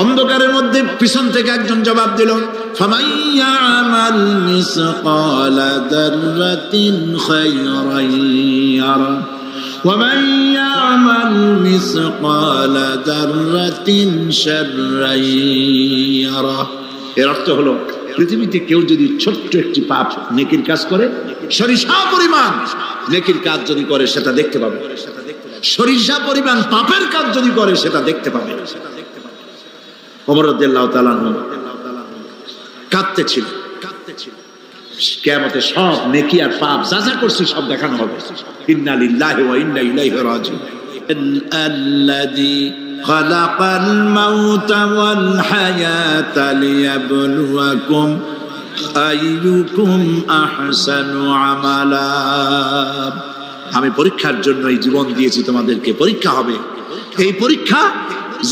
অন্ধকারের মধ্যে পিছন থেকে একজন জবাব দিল, ফামান ইয়ামাল মিসকালা যাররাতিন খায়রান ইয়ারা ওয়া মান ইয়ামাল মিসকালা যাররাতিন শাররান ইয়ারা। এর অর্থ হলো, পৃথিবীতে কেউ যদি ছোট্ট একটি পাপ নেকির কাজ করে, সরিষা পরিমাণ নেকির কাজ যদি করে সেটা দেখতে পাবে, সরিষা পরিমাণ পাপের কাজ যদি করে সেটা দেখতে পাবে। ওমর রাদিয়াল্লাহু তাআলা কাঁদতেছিল, কিয়ামতে সব নেকি আর পাপ যা যা করছি সব দেখানো হবে। ইন্না লিল্লাহি ওয়া ইন্না ইলাইহি রাজিউন। আল্লাযী খালাকাল মাউতা ওয়াল হায়াতা লিয়াবলুয়াকুম আইয়ুকুম আহসানু আমালা। আমি পরীক্ষার জন্য এই জীবন দিয়েছি তোমাদেরকে, পরীক্ষা হবে। এই পরীক্ষা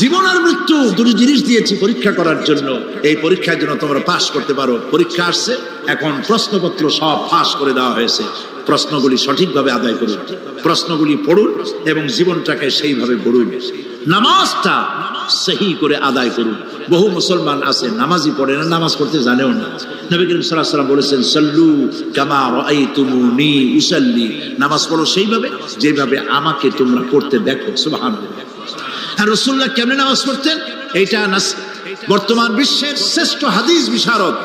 জীবন আর মৃত্যু দুটো জিনিস দিয়েছি পরীক্ষা করার জন্য। এই পরীক্ষার জন্য তোমরা পাস করতে পারো। পরীক্ষা আসছে, এখন প্রশ্নপত্র সব পাস করে দেওয়া হয়েছে। প্রশ্নগুলি সঠিকভাবে আদায় করুন, প্রশ্নগুলি পড়ুন এবং জীবনটাকে সেইভাবে গড়ুন। নামাজটা সহি করে আদায় করুন। বহু মুসলমান আছে নামাজই পড়ে না, নামাজ পড়তে জানেও না। নবী করিম সাল্লাল্লাহু আলাইহি ওয়াসাল্লাম বলেছেন, সাল্লু কামা রাআইতুমুনি উসাল্লি। নামাজ পড়ো সেইভাবে যেভাবে আমাকে তোমরা পড়তে দেখো। সুবহানাল্লাহ। আর রাসূলুল্লাহ কেমনে নামাজ পড়তেন, এইটা বর্তমান বিশ্বের শ্রেষ্ঠ হাদিস বিশারদ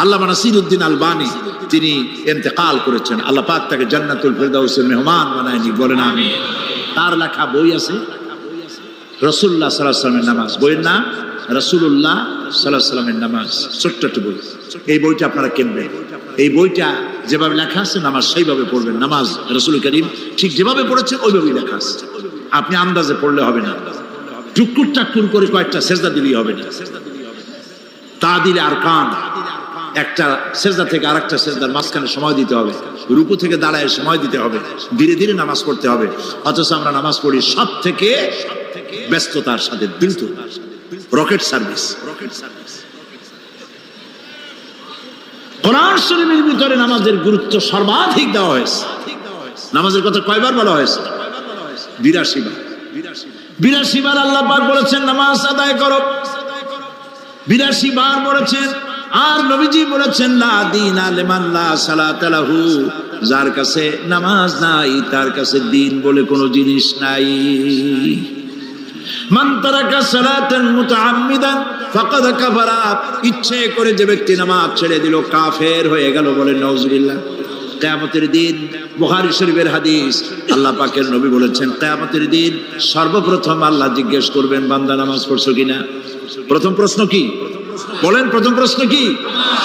আল্লামা নাসিরউদ্দিন আলবানী তিনি ইন্তেকাল করেছেন। আল্লাহ পাক তাকে জান্নাতুল ফেরদাউসের মেহমান বানায়নি, বলেন আমিন। তার লেখা বই আছে রাসূলুল্লাহ সাল্লাল্লাহু আলাইহি ওয়াসাল্লামের নামাজ, বইয়ের নাম রাসূলুল্লাহ সাল্লাল্লাহু আলাইহি ওয়াসাল্লামের নামাজ। ছোট্ট একটা বই। এই বইটা আপনারা কিনবেন। এই বইটা যেভাবে লেখা আছে নামাজ সেইভাবে পড়বেন। নামাজ রাসূল করিম ঠিক যেভাবে পড়েছেন ওইভাবেই লেখা আছে। আপনি আন্দাজে পড়লে হবে না, টুকুর টাকুর করে কয়েকটা সেজদা দিলেই হবে না। তা দিলে আর কান একটা সেজদা থেকে আরেকটা সেজদার মাঝখানে সময় দিতে হবে, রুকু থেকে দাঁড়ায় সময় দিতে হবে, ধীরে ধীরে নামাজ পড়তে হবে। অথচ আমরা নামাজ পড়ি সব থেকে ব্যস্ততার সাথে, দ্রুত, রকেট সার্ভিস। কোরআন শরীফের ভিতরে নামাজের গুরুত্ব সর্বাধিক দেওয়া হয়েছে। নামাজের কথা কয়বার বলা হয়েছে? ৮২ বার। ৮২ বার আল্লাহ পাক বলেছেন নামাজ আদায় করো, ৮২ বার বলেছেন। আর নবীজি বলেছেন, লা দীনা লিমান লা সালাতা লাহু। যার কাছে নামাজ নাই তার কাছে দ্বীন বলে কোনো জিনিস নাই। মান তারাকা সালাতান মুতাআম্মিদান ফাকাদ কাফারা। ইচ্ছে করে যে ব্যক্তি নামাজ ছেড়ে দিল কাফের হয়ে গেল, বলেন নাউজুবিল্লাহ। কিয়ামতের দিন, বুখারী শরীফের হাদিস, আল্লাহ পাকের নবী বলেছেন, কিয়ামতের দিন সর্বপ্রথম আল্লাহ জিজ্ঞেস করবেন, বান্দা নামাজ পড়ছো কিনা। প্রথম প্রশ্ন কি বলেন? প্রথম প্রশ্ন কি?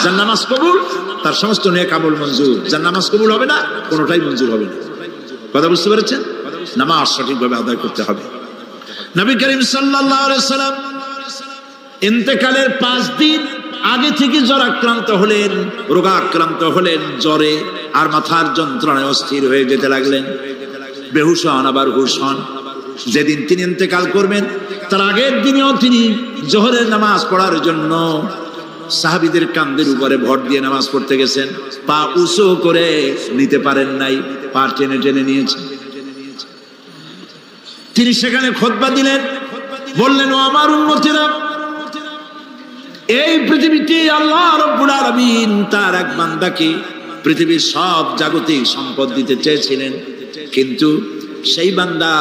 যার নামাজ কবুল তার সমস্ত নেক আমল মঞ্জুর, যার নামাজ কবুল হবে না কোনোটাই মঞ্জুর হবে না। কথা বুঝতে পেরেছেন? নামাজ সঠিকভাবে আদায় করতে হবে। নবী করিম সাল্লাল্লাহু আলাইহি ওয়াসাল্লাম ইন্তেকালের ৫ দিন আগে থেকে জ্বরাক্রান্ত হলেন, রোগাক্রান্ত হলেন, জ্বরে আর মাথার যন্ত্রণায় অস্থির হয়ে যেতে লাগলেন। বেহুশ হন, আবার হুশ হন। যেদিন তিনি ইন্তেকাল করবেন তার আগের দিনেও তিনি জোহরের নামাজ পড়ার জন্য সাহাবীদের কাঁধের উপরে ভর দিয়ে নামাজ পড়তে গেছেন। পা উঁচু করে নিতে পারেন নাই, পা টেনে টেনে নিয়েছেন। তিনি সেখানে খুতবা দিলেন, বললেন, ও আমার উম্মতেরা, এই পৃথিবীতে আল্লাহ রাব্বুল আলামিন তার এক বান্দাকে পৃথিবীর সব জাগতিক সম্পদ দিতে চেয়েছিলেন, কিন্তু সেই বান্দা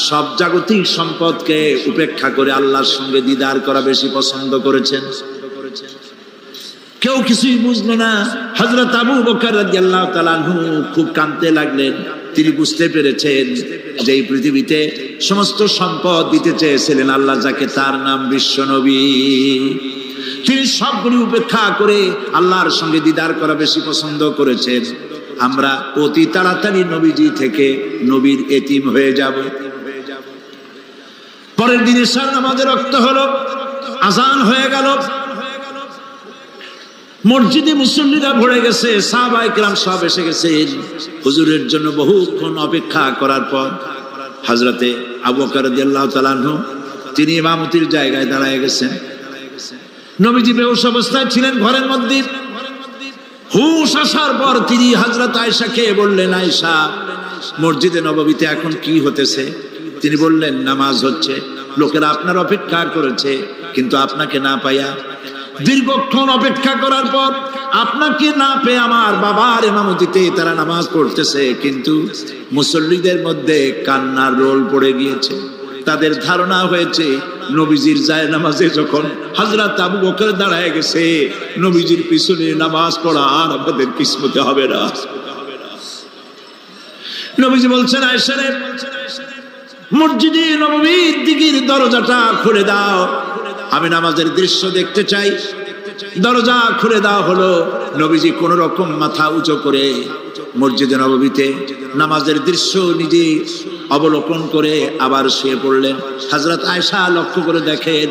সব জাগতিক সম্পদকে উপেক্ষা করে আল্লাহর সঙ্গে দিদার করা বেশি পছন্দ করেছেন। কেউ কিছুই বুঝলো না। হযরত আবু বকর রাদিয়াল্লাহু তাআলা আনহু খুব কাঁদতে লাগলেন। তিনি বুঝতে পেরেছেন যে এই পৃথিবীতে সমস্ত সম্পদ দিতে চেয়েছিলেন আল্লাহ, যাকে তার নাম বিশ্বনবী, তিনি সবগুলি উপেক্ষা করে আল্লাহর সঙ্গে দিদার করা বেশি পছন্দ করেছেন। আমরা অতি তাড়াতাড়ি নবীজি থেকে নবীর এতিম হয়ে যাব। পরের দিন ইশার নামাজের ওয়াক্ত হলো, আযান হয়ে গেল, মসজিদে মুসল্লিরা ভরে গেছে, সাহাবায়ে কেরাম সব এসে গেছেন। হুজুরের জন্য বহুক্ষণ অপেক্ষা করার পর হযরতে আবু বকর রাদিয়াল্লাহু তাআলা আনহু তিনি ইমামতির জায়গায় দাঁড়ায় গেছেন। নবীজি বেহুশ অবস্থায় ছিলেন ঘরের মধ্যে। হুশ আসার পর তিনি হযরত আয়েশাকে বললেন, আয়েশা, মসজিদে নববীতে এখন কি হতেছে? তিনি বললেন, নামাজ হচ্ছে, লোকেরা আপনার অপেক্ষা করেছে, কিন্তু আপনাকে না পাইয়া দীর্ঘক্ষণ অপেক্ষা করার পর আপনাকে না পেয়ে আমার বাবার ইমামতিতে তারা নামাজ পড়তেছে, কিন্তু মুসল্লিদের মধ্যে কান্নার রোল পড়ে গিয়েছে। তাদের ধারণা হয়েছে নবীজির যায় নামাজে যখন হযরত আবু বকর দাঁড়ায় গেছে, নবীজির পিছনে নামাজ পড়া আর আমাদের কিসমতে হবে না। নবীজি বলছেন, আয়েশা রে, মসজিদে নববীর দিকের দরজাটা খুলে দাও, আমি নামাজের দৃশ্য দেখতে চাই। দরজা খুলে দেওয়া হলো। নবীজি কোন রকম মাথা উঁচু করে মসজিদে নববীতে নামাজের দৃশ্য নিজে অবলোকন করে আবার শুয়ে পড়লেন। হযরত আয়েশা লক্ষ্য করে দেখেন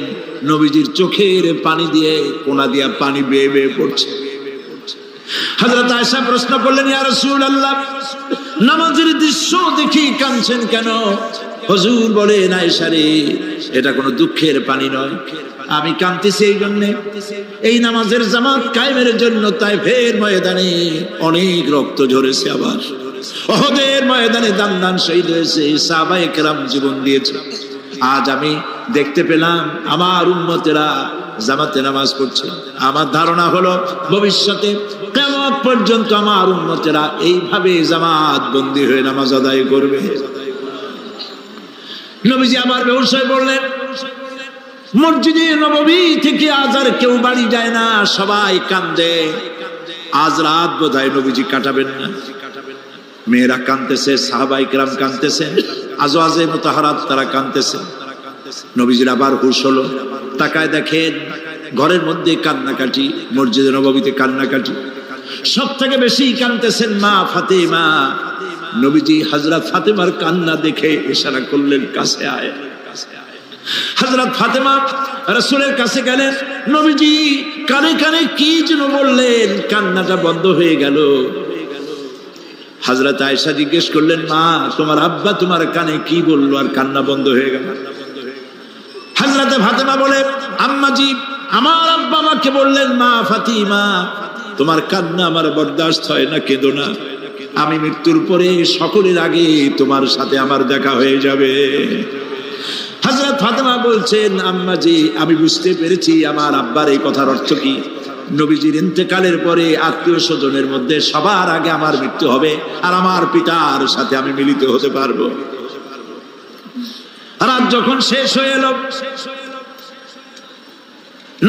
নবীজির চোখের পানি দিয়ে কোনা দিয়া পানি বেয়ে বেয়ে পড়ছে। হযরত আয়েশা প্রশ্ন করলেন, ইয়া রাসূলুল্লাহ, নামাজের দৃশ্য দেখি কাঁদছেন কেন? হুজুর বলেন, আয়েশা রে, এটা কোনো দুঃখের পানি নয়, আমি কাঁদতেছি এই জন্যে, এই নামাজের জামাত কায়েমের জন্য তাইফের ময়দানে অনেক রক্ত ঝরেছে, আবার উহুদের ময়দানে দান দান শহীদ হয়েছে, সাহাবায়ে কেরাম জীবন দিয়েছে। আজ আমি দেখতে পেলাম আমার উম্মতেরা জামাতে নামাজ পড়ছে। আমার ধারণা হলো ভবিষ্যতে কিয়ামত পর্যন্ত আমার উম্মতেরা এইভাবে জামাত বন্দী হয়ে নামাজ আদায় করবে। নবীজি আবার বেহুশ হয়ে পড়লেন। মসজিদে নববী থেকে আজ আর কেউ বাড়ি যায় না, সবাই কান্দে। আজ রাত বোধহয় নবীজি কাটাবেন না। মেয়েরা কাঁদতেছে, সাহাবায়ে কেরাম কাঁদতেছেন, আজওয়াজে মুতাহারাত তারা কাঁদতেছে। নবীজির আবার হুঁশ হলো, তাকায় দেখেন ঘরের মধ্যে কান্নাকাটি, মসজিদে নববীতে কান্নাকাটি। সব থেকে বেশি কাঁদতেছেন মা ফাতেমা। নবীজি হযরত ফাতেমার কান্না দেখে ইশারা করলেন, কাছে আয়। হযরত ফাতেমা রাসূলের কাছে গেলেন। নবীজি কানে কানে কি যেন বললেন, কান্নাটা বন্ধ হয়ে গেল। হযরত আয়েশা জিজ্ঞেস করলেন, মা, তোমার আব্বা তোমার কানে কি বললো আর কান্না বন্ধ হয়ে গেল? হযরত ফাতেমা বলে, আম্মাজি, আমার আব্বা আমাকে বললেন, মা ফাতিমা, তোমার কান্না আমার বরদাস্ত হয় না, কেঁদো না, আমি মৃত্যুর পরে সকলের আগে তোমার সাথে আমার দেখা হয়ে যাবে। হযরত ফাতেমা বলছেন, আম্মাজি, আমি বুঝতে পেরেছি আমার আব্বার এই কথার অর্থ কি। নবীজির ইন্তেকালের পরে আত্মীয় স্বজনের মধ্যে সবার আগে আমার মৃত্যু হবে আর আমার পিতার সাথে আমি মিলিত হতে পারবো। রাত যখন শেষ হয়ে এলো,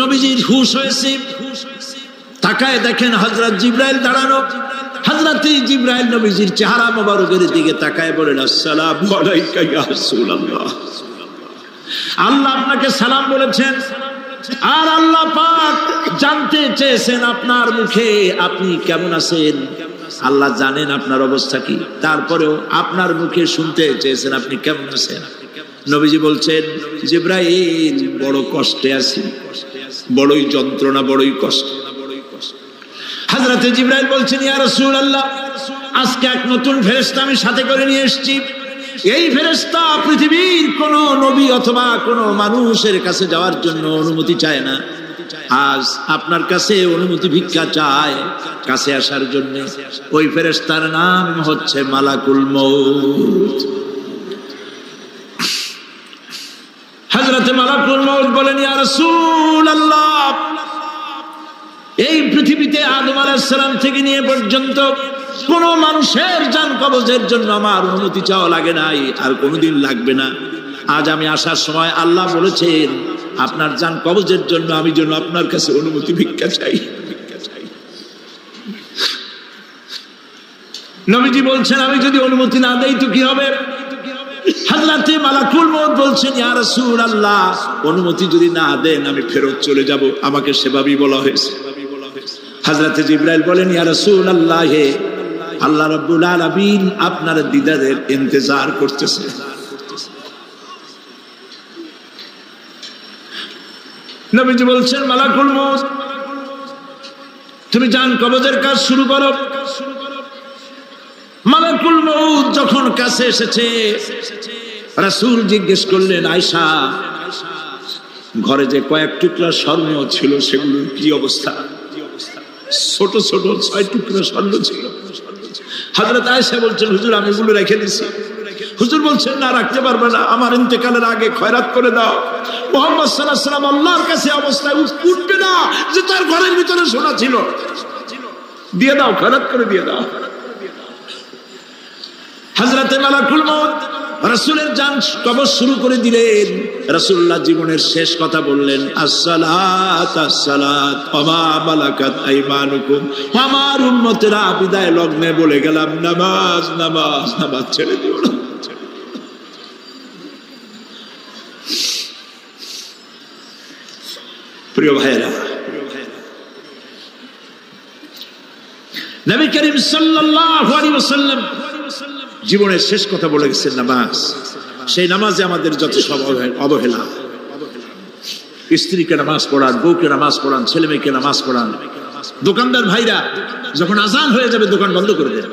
নবীজির হুঁশ হয়েছে। তাকায় দেখেন হযরত জিবরাইল দাঁড়ানো। হযরত জিবরাইল নবীজির চেহারা মোবারকের দিকে তাকায় বলেন, আসসালামু আলাইকা ইয়া রাসূলুল্লাহ। আল্লাহ আপনাকে সালাম বলেছেন, আর আল্লাহ পাক জানতে চেয়েছেন আপনার মুখে আপনি কেমন আছেন। আল্লাহ জানেন আপনার অবস্থা কি, তারপরেও আপনার মুখে শুনতে চেয়েছেন আপনি কেমন আছেন। নবীজি বলছেন, জিবরাইল, বড় কষ্টে আছি, বড়ই যন্ত্রণা, বড়ই কষ্ট। হযরত জিবরাইল বলছেন, ইয়া রাসূলুল্লাহ, আজকে এক নতুন ফেরেশতা আমি সাথে করে নিয়ে এসেছি। এই ফেরেশতা পৃথিবীর কোন নবী অথবা কোন মানুষের কাছে যাওয়ার জন্য অনুমতি চায় না। আজ আপনার কাছে অনুমতি ভিক্ষা চায় কাছে আসার জন্য। ওই ফেরেশতার নাম হচ্ছে মালাকুল মউত। হযরত মালাকুল মউত বলেন, ইয়া রাসূলুল্লাহ, এই পৃথিবীতে আদম আলাইহিস সালাম থেকে নিয়ে পর্যন্ত কোন মানুষের জান কবজের জন্য আমার অনুমতি চাওয়া লাগে নাই, আর কোনোদিন লাগবে না। আজ আমি আসার সময় আল্লাহ বলেছেন আপনার জান কবজের জন্য আমি যেন আপনার কাছে অনুমতি ভিক্ষা চাই। নবীজি বলছেন, আমি যদি অনুমতি না দেই তো কি হবে? হযরত মালাকুল মউত বলছেন, ইয়া রাসূলুল্লাহ, অনুমতি যদি না দেন আমি ফেরত চলে যাব, আমাকে সেভাবেই বলা হয়েছে। হযরত জিবরাইল বলেন, ইয়া রাসূলুল্লাহ, আল্লাহ রাব্বুল আলামিন আপনার দিদারের ইন্তজার করতেছে। নবীজি বলছেন, মালাকুল মউত, তুমি জান কবজের কাজ শুরু করো। মালাকুল মউত যখন কাছে এসেছে, রাসূল জিজ্ঞেস করলেন, আয়েশা, ঘরে যে কয়েক টুকরা স্বর্ণ ছিল সেগুলোর কি অবস্থা? ছোট ছোট 6 টুকরা স্বর্ণ ছিল। হযরত আয়েশা বলছেন, হুজুর, আমি এগুলো রেখে দিছি। হুজুর বলছেন, না, রাখতে পারবে না, আমার ইন্তেকালের আগে খয়রাত করে দাও। মুহাম্মদ সাল্লাল্লাহু আলাইহি ওয়াসাল্লাম আল্লাহর কাছে অবস্থায় উঠবে না যে তার ঘরের ভিতরে সোনা ছিল। দিয়ে দাও, খরচ করে দিয়ে দাও। হযরতে মালাকুল মউত রাসূলের জান কবজ শুরু করে দিলেন। রাসূলুল্লাহ জীবনের শেষ কথা বললেন, আসসালাত আসসালাত ওয়া মা মালাকাত আইমানুকুম। আমার উম্মতেরা বিদায় লগ্নে বলে গেলাম, নামাজ নামাজ নামাজ ছেড়ে দিও না। প্রিয় ভাইরা, নবী করিম সাল্লাল্লাহু আলাইহি ওয়াসাল্লাম জীবনের শেষ কথা বলে গেছেন নামাজ। সেই নামাজে আমাদের যত সব অবহেলা, স্ত্রীকে নামাজ পড়ান, বউকে নামাজ পড়ান, ছেলে মেয়েকে নামাজ পড়ান। দোকানদার ভাইরা যখন আজান হয়ে যাবে দোকান বন্ধ করে দেন,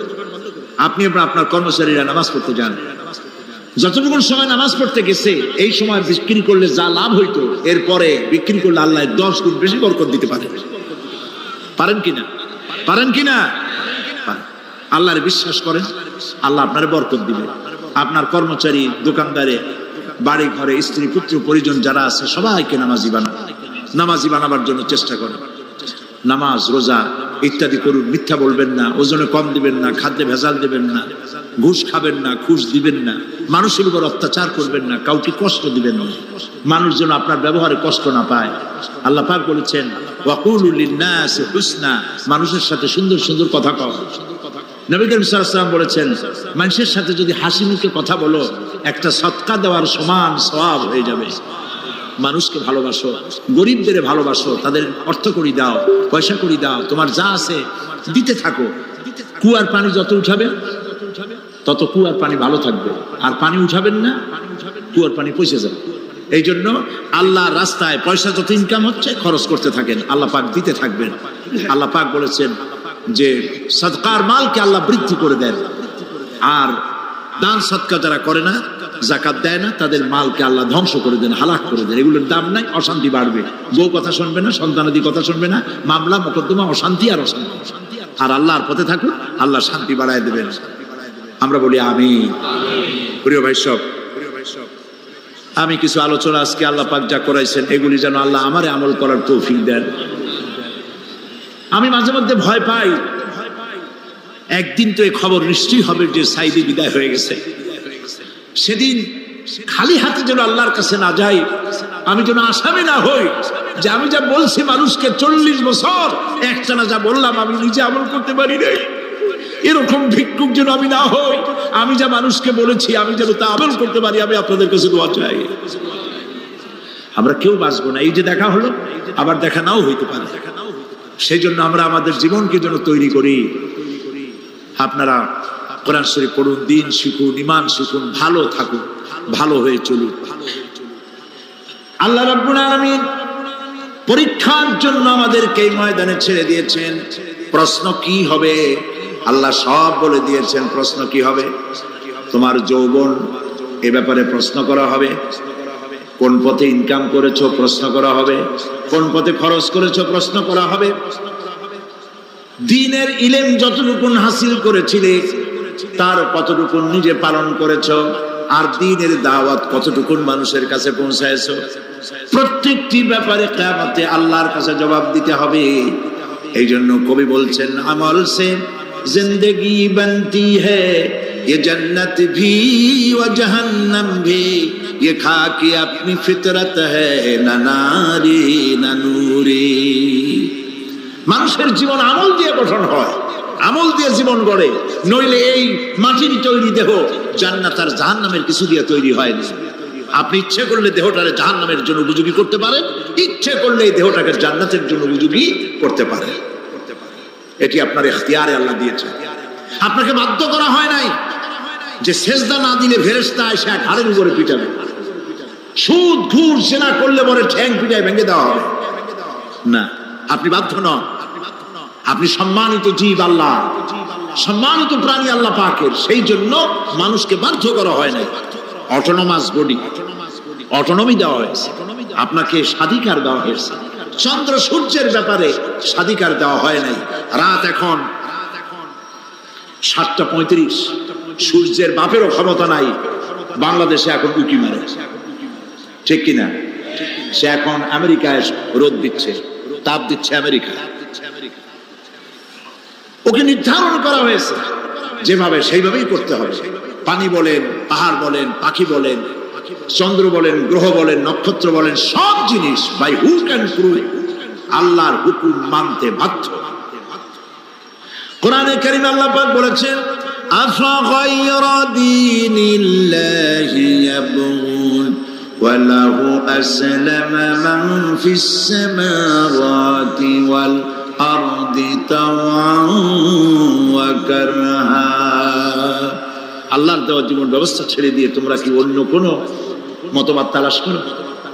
আপনি আপনার কর্মচারীরা নামাজ পড়তে যান। যতটুকু সময় নামাজ পড়তে গেছে এই সময় বিক্রি করলে যা লাভ হইতো এরপরে বিক্রি করলে আল্লাহ 10 গুণ বেশি বরকত দিতে পারেন। পারেন কিনা? পারেন কিনা? আল্লাহর বিশ্বাস করেন, আল্লাহ আপনার বরকত দিবে। আপনার কর্মচারী, দোকানদারে, বাড়ি ঘরে স্ত্রী পুত্র পরিজন যারা আছে সবাইকে নামাজি বানান। নামাজি বানাবার জন্য চেষ্টা করেন। নামাজ রোজা ইত্যাদি করুন। মিথ্যা বলবেন না, ওজনে কম দিবেন না, খাদ্যে ভেজাল দিবেন না, ঘুষ খাবেন না, ঘুষ দিবেন না, মানুষের উপর অত্যাচার করবেন না, কাউকে কষ্ট দিবেন না। মানুষ যেন আপনার ব্যবহারে কষ্ট না পায়। আল্লাহ পাক বলেছেন, ওয়াকুলু লিন-নাসি হুসনা, মানুষের সাথে সুন্দর সুন্দর কথা কও। নবী করিম সাল্লাল্লাহু আলাইহি ওয়াসাল্লাম বলেছেন, মানুষের সাথে যদি হাসি মুখে কথা বলো একটা সদকা দেওয়ার সমান সওয়াব হয়ে যাবে। মানুষকে ভালোবাসো, গরিবদের ভালোবাসো, তাদের অর্থ করি দাও, পয়সা করি দাও, তোমার যা আছে দিতে থাকো। কুয়ার পানি যত উঠাবে তত কুয়ার পানি ভালো থাকবে, আর পানি উঠাবেন না কুয়ার পানি পচে যাবে। এই জন্য আল্লাহর রাস্তায় পয়সা যত ইনকাম হচ্ছে খরচ করতে থাকেন, আল্লাহ পাক দিতে থাকবেন। আল্লাহ পাক বলেছেন যে সদকার মালকে আল্লাহ বৃদ্ধি করে দেন, আর দান সদকা যারা করে না, যাকাত দেয় না, তাদের মালকে আল্লাহ ধ্বংস করে দেন, হালাক করে দেন। এগুলোর দাম নাই, অশান্তি বাড়বে। বউ কথা শুনবে না, সন্তানাদি কথা শুনবে না, মামলা মোকদ্দমা, অশান্তি আর অশান্তি। আর আল্লাহর পথে থাকুন, আল্লাহ শান্তি বাড়ায় দেবেন। আমরা বলি আমিন। প্রিয় ভাই সব, আমি কিছু আলোচনা আজকে আল্লাহ পাক যা করাইছেন এগুলি যেন আল্লাহ আমারে আমল করার তৌফিক দেন। আমি মাঝে মধ্যে ভয় পাই, একদিন তো এই খবর নিশ্চয়ই হবে যে সাইদি বিদায় হয়ে গেছে। সেদিন খালি হাতে যেন আল্লাহর কাছে না যাই, আমি যেন আসামি না হই যে আমি যা বলছি মানুষকে 40 বছর একটানা যা বললাম আমি নিজে আমল করতে পারি নাই। এরকম ভিক্ষুক যেন আমি না হই, আমি যা মানুষকে বলেছি আমি যেন তা আমল করতে পারি। আমি আপনাদের কাছে দোয়া চাই। আমরা কেউ বাঁচবো না, এই যে দেখা হলো আবার দেখা নাও হইতে পারে। সেই জন্য আমরা আমাদের জীবনকে যেন তৈরি করি। আপনারা কোরআন শরীফ পড়ুন, দিন শিখুন, ঈমান শিখুন, ভালো থাকুন, ভালো হয়ে চলুন। আল্লাহ রাব্বুল আলামিন পরীক্ষার জন্য আমাদেরকে এই ময়দানে ছেড়ে দিয়েছেন। প্রশ্ন কি হবে আল্লাহ সব বলে দিয়েছেন। প্রশ্ন কি হবে? তোমার যৌবন, এ ব্যাপারে প্রশ্ন করা হবে। কোন পথে ইনকাম করেছো প্রশ্ন করা হবে। কোন পথে খরচ করেছো প্রশ্ন করা হবে। দ্বীনের ইলম যতটুকু হাসিল করেছিলে তার কতটুকু নিজে পালন করেছো, আর দ্বীনের দাওয়াত কতটুকু মানুষের কাছে পৌঁছায়ছো, প্রত্যেকটি ব্যাপারে কিয়ামতে আল্লাহর কাছে জবাব দিতে হবে। এই জন্য কবি বলছেন, আমল সে জিন্দেগি বনতি হ্যায় ये जन्नत भी व जहन्नम भी ये खाकी अपनी फितरत है ना नारी ना नूरी। মানুষের জীবন আমল দিয়ে গঠন হয়, আমল দিয়ে জীবন গড়ে। নইলে এই মাটির তৈরি দেহ জান্নাত আর জাহান্নামের কিছু দিয়ে তৈরি হয় না। আপনি ইচ্ছে করলে দেহটারে জাহান্নামের জন্য উপযোগী করতে পারেন, ইচ্ছে করলে এই দেহটাকে জান্নাতের জন্য উপযোগী করতে পারেন। এটি আপনার ইখতিয়ারে আল্লাহ দিয়েছে, আপনাকে বাধ্য করা হয় নাই যে সেজদা না দিলে ফেরেশতা এসে ঘাড়ের উপরে পিটাবে, সুদ ঘুষ জেনা করলে পরে ঠ্যাং পিটায় ভেঙে দেওয়া হবে না। আপনি বাধ্য নন। আপনি সম্মানিত জীব, আল্লাহ সম্মানিত প্রাণী আল্লাহ পাকের। সেই জন্য মানুষকে বাধ্য করা হয় নাই। অটোনমাস বডি, অটোনমি দেওয়া হয়েছে, আপনাকে স্বাধিকার দেওয়া হয়েছে। চন্দ্র সূর্যের ব্যাপারে স্বাধিকার দেওয়া হয় নাই। রাত এখন 7:35, সূর্যের বাপেরও ক্ষমতা নাই বাংলাদেশে এখন উঁকি মারে, ঠিক কিনা? সে এখন আমেরিকায় রোদ দিচ্ছে, তাপ দিচ্ছে আমেরিকা। ওকে নির্ধারণ করা হয়েছে যেভাবে সেইভাবেই করতে হবে। পানি বলেন, পাহাড় বলেন, পাখি বলেন, চন্দ্র বলেন, গ্রহ বলেন, নক্ষত্র বলেন, সব জিনিস বাই হুক অ্যান্ড ক্রুক আল্লাহর হুকুম মানতে বাধ্য। কোরআনে কারীমে আল্লাহ পাক বলেছেন, আফাগায়রা দীনিল্লাহি ইয়াবগুন ওয়া লাহু আসলামা মান ফিস সামাওয়াতি ওয়াল আরদি তাওআন ওয়া কারহা। আল্লাহর দেওয়া জীবন ব্যবস্থা ছেড়ে দিয়ে তোমরা কি অন্য কোন মতবাদ তালাশ করো?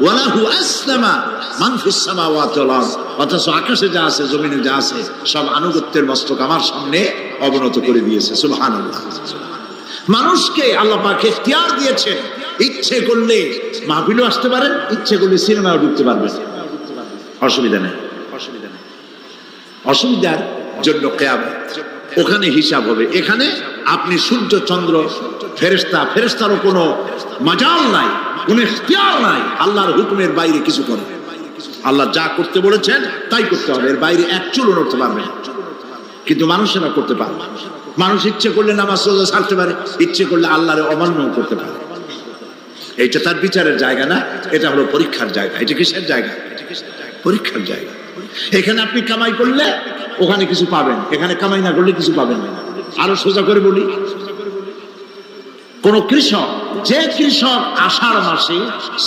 ওয়ালাহু আসলামা মান ফিস সামাওয়াতি ওয়াল আরদ, অথচ আকাশে যা আছে, জমিনে যা আছে, সব আনুগত্যের মস্তক আমার সামনে অবনত করে দিয়েছে। সুবহানাল্লাহ। মানুষকে আল্লাহ পাক ইখতিয়ার দিয়েছেন, ইচ্ছে করলে মাহফিলও আসতে পারেন, ইচ্ছে করলে সিনেমাও ঢুকতে পারবেন, অসুবিধা নেই। অসুবিধার জন্য কিয়ামত, ওখানে হিসাব হবে। এখানে আপনি সূর্য, চন্দ্র, ফেরেশতা, ফেরেশতারও কোনো মাজাল নাই, কোনো ইখতিয়ার নাই আল্লাহর হুকুমের বাইরে কিছু করে। আল্লাহ যা করতে বলেছেন তাই করতে হবে, এর বাইরে এক চুলও নড়তে পারবে না। কিন্তু মানুষেরা করতে পারে। মানুষ ইচ্ছে করলে নামাজ রোজা ছাড়তে পারে, ইচ্ছে করলে আল্লাহর অমান্য করতে পারে। এইটা তার বিচারের জায়গা না, এটা হলো পরীক্ষার জায়গা। এটা কিসের জায়গা? পরীক্ষার জায়গা। এখানে আপনি কামাই করলে ওখানে কিছু পাবেন, এখানে কামাই না করলে কিছু পাবেন না। আরো সোজা করে বলি, কোন কৃষক, যে কৃষক আষাঢ় মাসে,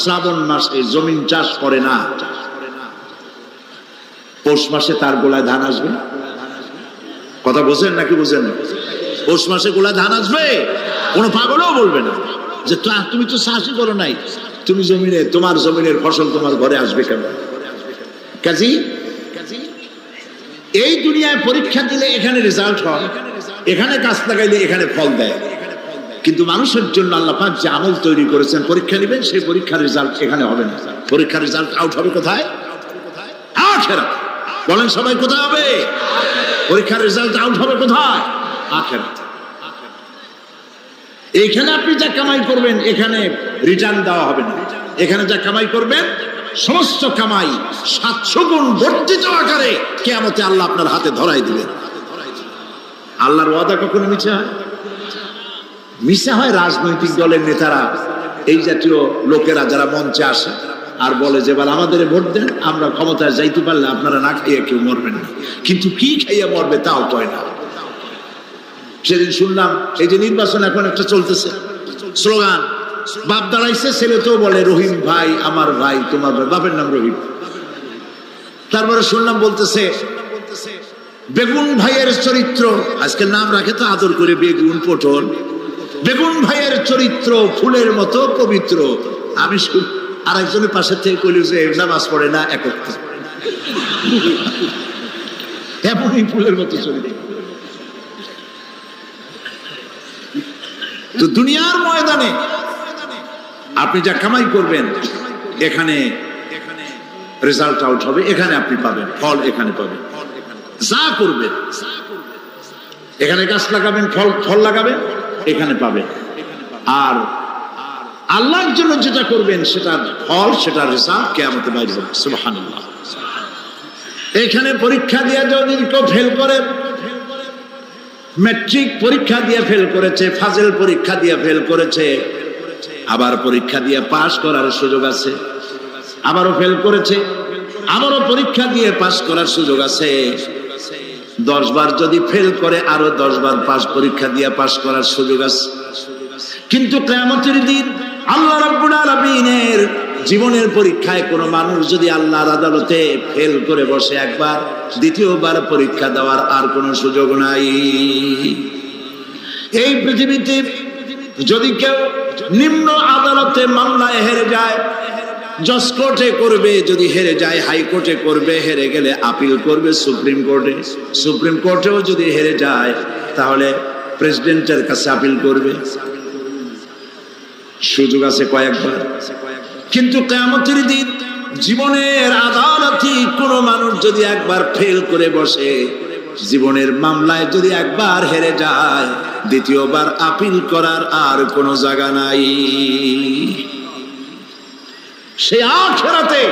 শ্রাবণ মাসে জমিন চাষ করে না, পৌষ মাসে তার গোলায় ধান আসবে? কথা বোঝেন নাকি বোঝেন না? পৌষ মাসে গোলায় ধান আসবে? কোনো পাগলও বলবে না যে তুমি তো চাষই করো নাই, তুমি জমিনে, তোমার জমিনের ফসল তোমার ঘরে আসবে কেন? কাজী এই দুনিয়ায় পরীক্ষা দিলে এখানে রেজাল্ট হয়, এখানে গাছ লাগাইলে এখানে ফল দেয়। কিন্তু মানুষের জন্য আল্লাহ পাক যে আমল তৈরি করেছেন, পরীক্ষা নেবেন, সেই পরীক্ষার রেজাল্ট এখানে হবে না। পরীক্ষার রেজাল্ট আউট হবে কোথায়? আখিরাত। বলেন সবাই, কোথায় হবে? পরীক্ষার রেজাল্ট আউট হবে কোথায়? আখিরাত। এখানে আপনি যা কামাই করবেন এখানে রিটার্ন দেওয়া হবে না। এখানে যা কামাই করবেন সমস্ত কামাই 700 গুণ বর্ধিত আকারে কিয়ামতে আল্লাহ আপনার হাতে ধরাই দিবেন। আল্লাহর ওয়াদা কখনো মিছে হয়? মিছে হয় রাজনৈতিক দলের নেতারা, এই জাতীয় লোকেরা যারা মঞ্চে আসে আর বলে যে এবার আমাদের ভোট দেন, আমরা ক্ষমতায় যাইতে পারলে আপনারা না খাইয়া কেউ মরবেন না। কিন্তু কি খাইয়া মরবে তাও কয় না। সেদিন শুনলাম এই যে নির্বাচন এখন একটা চলতেছে, স্লোগান, বাপ দাঁড়াইছে, ছেলে তো বলে রহিম ভাই আমার ভাই, তোমার ভাই, বাপের নাম রহিম। তারপরে শুনলাম বলতেছে বেগুন ভাইয়ের চরিত্র, আজকে নাম রাখে তো আদর করে, বেগুন, পটল, বেগুন ভাইয়ের চরিত্র ফুলের মতো পবিত্র। আমি আরেকজনের পাশে থেকে কইল যে নামাজ পড়ে না, একত্র এমনই ফুলের মতো চরিত্র। তো দুনিয়ার ময়দানে আপনি যা কামাই করবেন এখানে রেজাল্ট আউট হবে, এখানে আপনি পাবেন ফল, এখানে পাবেন। যা করবেন, এখানে গাছ লাগাবেন, ফল লাগাবেন, এখানে পাবেন। আর আল্লাহর জন্য যেটা করবেন সেটার ফল, সেটার রেজাল্ট কিয়ামতে বাইরে হবে। সুবহানাল্লাহ। এখানে পরীক্ষা দিয়ে যদি কেউ ফেল করে, ম্যাট্রিক পরীক্ষা দিয়ে ফেল করেছে, ফাজেল পরীক্ষা দিয়ে ফেল করেছে, আবার পরীক্ষা দিয়ে পাশ করার সুযোগ আছে, আবারও ফেল করেছে, আবারও পরীক্ষা দিয়ে পাশ করার সুযোগ আছে। 10 বার যদি ফেল করে আরো 10 বার পাশ, পরীক্ষা দিয়ে পাশ করার সুযোগ আছে। কিন্তু কিয়ামতের দিন আল্লাহ রাব্বুল আলামিনের জীবনের পরীক্ষায় কোনো মানুষ যদি আল্লাহর আদালতে ফেল করে বসে একবার, দ্বিতীয়বার পরীক্ষা দেওয়ার আর কোনো সুযোগ নাই। এই পৃথিবীতে যদি কেউ নিম্ন আদালতে মামলায় হেরে যায়, জজ কোর্টে করবে, যদি হেরে যায় হাইকোর্টে করবে, হেরে গেলে আপিল করবে সুপ্রিম কোর্টে, সুপ্রিম কোর্টেও যদি হেরে যায় তাহলে প্রেসিডেন্টের কাছে আপিল করবে। সুযোগ আছে কয়েকবার। কিন্তু কিয়ামতের দিন জীবনের আদালতে কোনো মানুষ যদি একবার ফেল করে বসে, জীবনের মামলায় যদি একবার হেরে যায়, দ্বিতীয়বার আপিল করার আর কোনো জায়গা নাই। সেই আখিরাতে